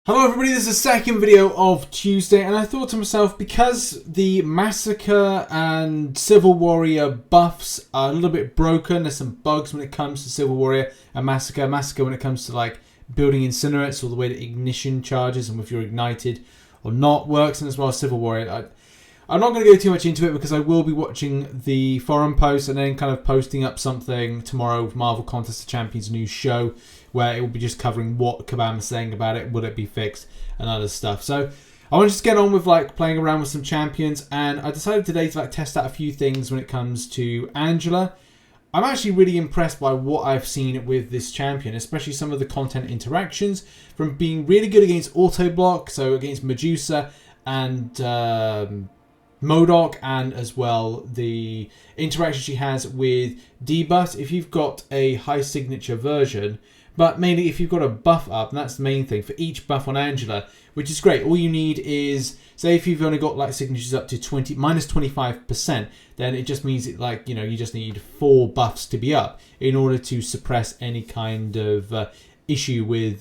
Hello everybody, this is the second video of Tuesday, and I thought to myself, because the Massacre and Civil Warrior buffs are a little bit broken, there's some bugs when it comes to Civil Warrior and Massacre. Massacre when it comes to like building incinerates, or the way that ignition charges and if you're ignited or not works, and as well as Civil Warrior. I'm not going to go too much into it because I will be watching the forum post and then kind of posting up something tomorrow with Marvel Contest of Champions new show, where it will be just covering what Kabam is saying about it, will it be fixed, and other stuff. So I want to just get on with like playing around with some champions, and I decided today to like test out a few things when it comes to Angela. I'm actually really impressed by what I've seen with this champion, especially some of the content interactions, from being really good against auto block, so against Medusa and MODOK, and as well the interaction she has with Debuff. If you've got a high signature version, but mainly if you've got a buff up, and that's the main thing for each buff on Angela, which is great. All you need is, say if you've only got like signatures up to minus 25%, then it just means it, like, you know, you just need 4 buffs to be up in order to suppress any kind of issue with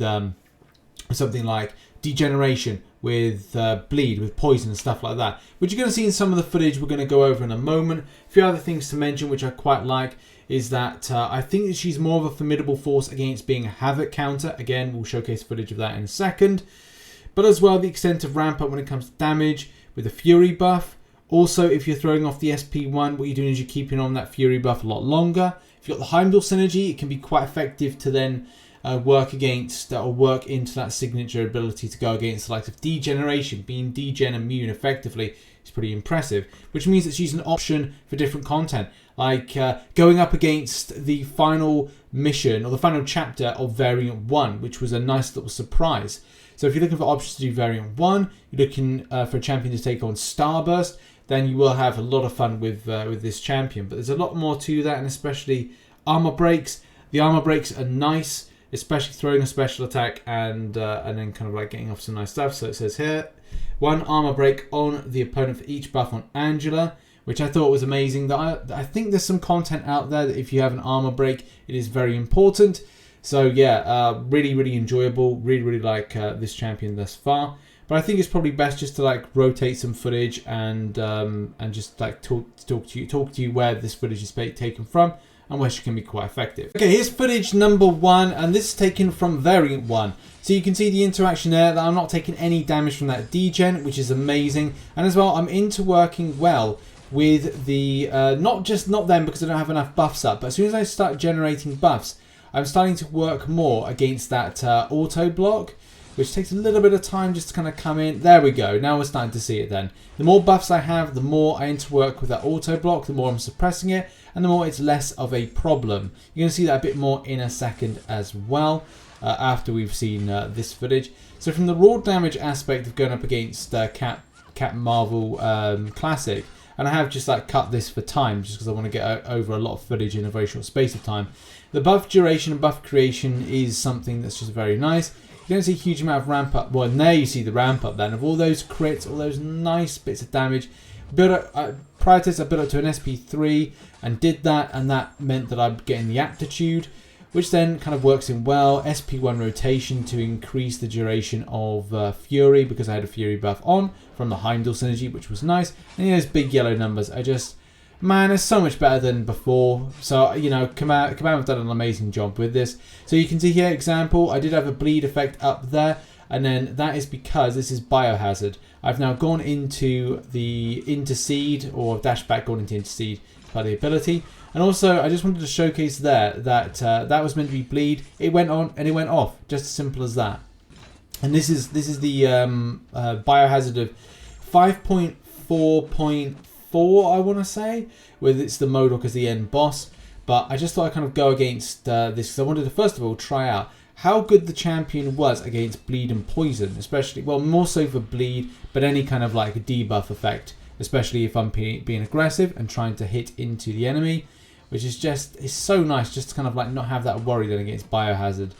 something like degeneration, with bleed, with poison and stuff like that, which you're going to see in some of the footage we're going to go over in a moment. A few other things to mention which I quite like is that I think that she's more of a formidable force against being a Havoc counter. Again, we'll showcase footage of that in a second. But as well, the extent of ramp up when it comes to damage with the Fury buff. Also, if you're throwing off the SP1, what you're doing is you're keeping on that Fury buff a lot longer. If you've got the Heimdall synergy, it can be quite effective to then work against or work into that signature ability to go against the likes of degeneration. Being degen immune effectively is pretty impressive, which means that she's an option for different content, like going up against the final mission or the final chapter of Variant 1, which was a nice little surprise. So if you're looking for options to do Variant 1, you're looking for a champion to take on Starburst, then you will have a lot of fun with this champion. But there's a lot more to that, and especially armor breaks. The armor breaks are nice, especially throwing a special attack and then kind of like getting off some nice stuff. So it says here, 1 armor break on the opponent for each buff on Angela, which I thought was amazing. That I think there's some content out there that if you have an armor break, it is very important. So yeah, really enjoyable. Really like this champion thus far. But I think it's probably best just to like rotate some footage and just like talk to you where this footage is taken from, and where she can be quite effective. Okay, here's footage number 1, and this is taken from Variant 1. So you can see the interaction there, that I'm not taking any damage from that degen, which is amazing. And as well, I'm into working well with the, not them because I don't have enough buffs up, but as soon as I start generating buffs, I'm starting to work more against that auto block, which takes a little bit of time just to kind of come in. There we go, now we're starting to see it then. The more buffs I have, the more I interwork with that auto block, the more I'm suppressing it, and the more it's less of a problem. You're going to see that a bit more in a second as well, after we've seen this footage. So from the raw damage aspect of going up against Captain Marvel Classic, and I have just like cut this for time just because I want to get over a lot of footage in a very short space of time. The buff duration and buff creation is something that's just very nice. You don't see a huge amount of ramp up. Well, now you see the ramp up then of all those crits, all those nice bits of damage. Prior to this, I built up to an SP3 and did that, and that meant that I'm getting the aptitude, which then kind of works in well. SP1 rotation to increase the duration of Fury, because I had a Fury buff on from the Heimdall synergy, which was nice. And those big yellow numbers are just, man, it's so much better than before. So, you know, Kabam have done an amazing job with this. So you can see here, example, I did have a bleed effect up there, and then that is because this is Biohazard. I've now gone into the Intercede, or dash back, gone into Intercede by the ability. And also, I just wanted to showcase there that that was meant to be bleed. It went on and it went off, just as simple as that. And this is the Biohazard of 5.4.4, I want to say, with it's the MODOK as the end boss. But I just thought I'd kind of go against this because I wanted to first of all try out how good the champion was against bleed and poison, especially, well, more so for bleed, but any kind of like a debuff effect, especially if I'm being aggressive and trying to hit into the enemy, which is just, it's so nice just to kind of like not have that worry then against Biohazard.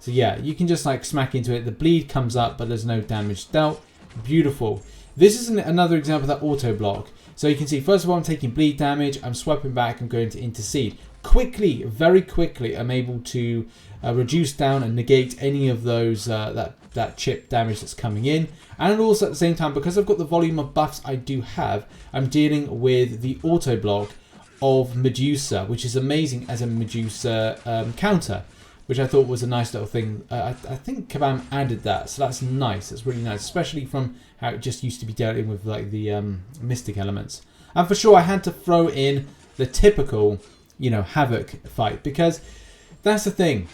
So yeah, you can just like smack into it. The bleed comes up, but there's no damage dealt. Beautiful. This is another example of that auto block. So you can see, first of all, I'm taking bleed damage. I'm swiping back and going to intercede. Quickly, very quickly, I'm able to reduce down and negate any of those that that chip damage that's coming in. And also at the same time, because I've got the volume of buffs I do have, I'm dealing with the auto block of Medusa, which is amazing as a Medusa counter, which I thought was a nice little thing. I think Kabam added that, so that's nice. That's really nice, especially from how it just used to be dealt in with like the mystic elements. And for sure, I had to throw in the typical, you know, Havoc fight, because that's the thing.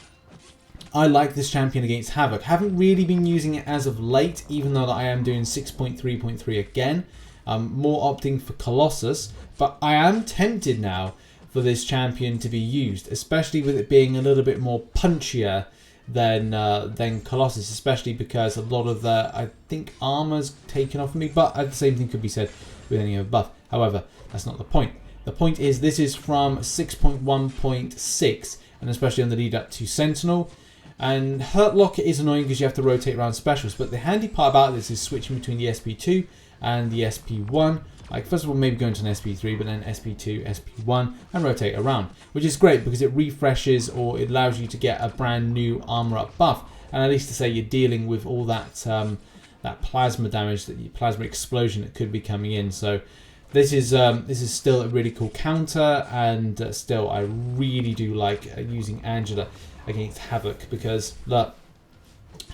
I like this champion against Havoc. Haven't really been using it as of late, even though I am doing 6.3.3 again. More opting for Colossus, but I am tempted now for this champion to be used, especially with it being a little bit more punchier than Colossus, especially because a lot of the, I think, armor's taken off of me, but the same thing could be said with any other buff. However, that's not the point. The point is this is from 6.1.6, and especially on the lead up to Sentinel. And Hurt Locker is annoying because you have to rotate around specials, but the handy part about this is switching between the SP2 and the SP1. Like, first of all, maybe going to an SP3, but then SP2, SP1, and rotate around, which is great because it refreshes, or it allows you to get a brand new armor up buff, and at least to say you're dealing with all that that plasma damage, that plasma explosion that could be coming in. So this is still a really cool counter, and still I really do like using Angela against Havoc, because look,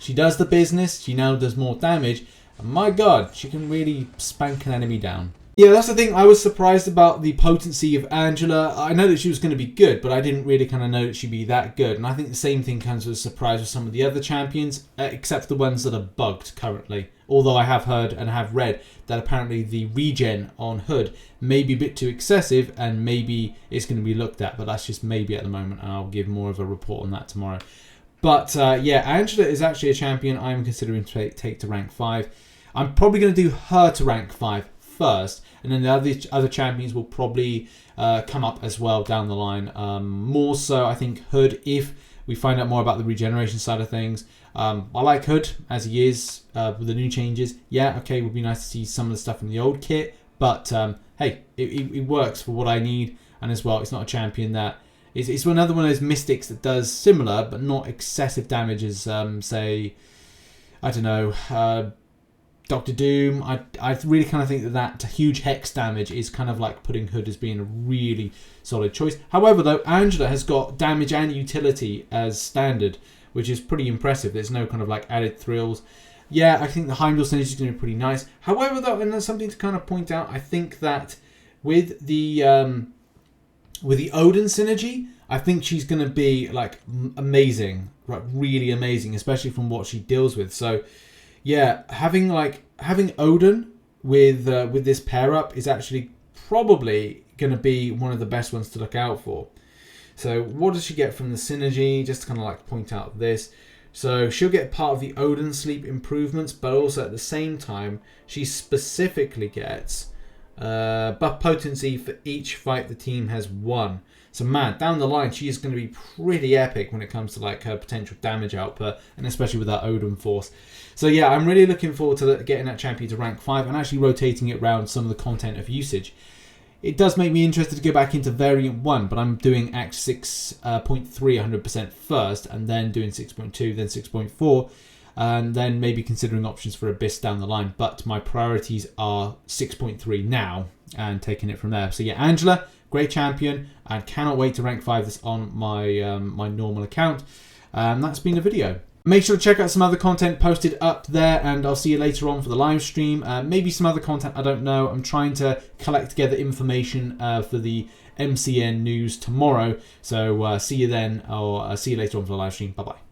she does the business. She now does more damage, and my god, she can really spank an enemy down. Yeah, that's the thing. I was surprised about the potency of Angela. I know that she was going to be good, but I didn't really kind of know that she'd be that good. And I think the same thing comes as a surprise with some of the other champions, except the ones that are bugged currently. Although I have heard and have read that apparently the regen on Hood may be a bit too excessive, and maybe it's going to be looked at. But that's just maybe at the moment, and I'll give more of a report on that tomorrow. But yeah, Angela is actually a champion I'm considering to take to rank 5. I'm probably going to do her to rank 5 first, and then the other champions will probably come up as well down the line. More so, I think Hood, if we find out more about the regeneration side of things. I like Hood as he is with the new changes. Yeah, okay, it would be nice to see some of the stuff from the old kit, but hey, it works for what I need, and as well, it's not a champion that it's another one of those mystics that does similar but not excessive damage as say, I don't know, Dr. Doom. I really kind of think that huge hex damage is kind of like putting Hood as being a really solid choice. However, though, Angela has got damage and utility as standard, which is pretty impressive. There's no kind of like added thrills. Yeah, I think the Heimdall synergy is going to be pretty nice. However, though, and there's something to kind of point out, I think that with the Odin synergy, I think she's going to be like amazing, right? Really amazing, especially from what she deals with. So yeah, having Odin with this pair up is actually probably going to be one of the best ones to look out for. So what does she get from the synergy? Just to kind of like point out this. So she'll get part of the Odin sleep improvements, but also at the same time, she specifically gets buff potency for each fight the team has won. So man, down the line, she is going to be pretty epic when it comes to like her potential damage output, and especially with that Odin force. So yeah, I'm really looking forward to getting that champion to rank 5 and actually rotating it around some of the content of usage. It does make me interested to go back into Variant 1, but I'm doing Act 6.3 100% first, and then doing 6.2, then 6.4, and then maybe considering options for Abyss down the line. But my priorities are 6.3 now, and taking it from there. So yeah, Angela, great champion, and cannot wait to rank 5 this on my my normal account. That's been the video. Make sure to check out some other content posted up there, and I'll see you later on for the live stream. Maybe some other content, I don't know. I'm trying to collect together information for the MCN news tomorrow. So see you then, or see you later on for the live stream. Bye-bye.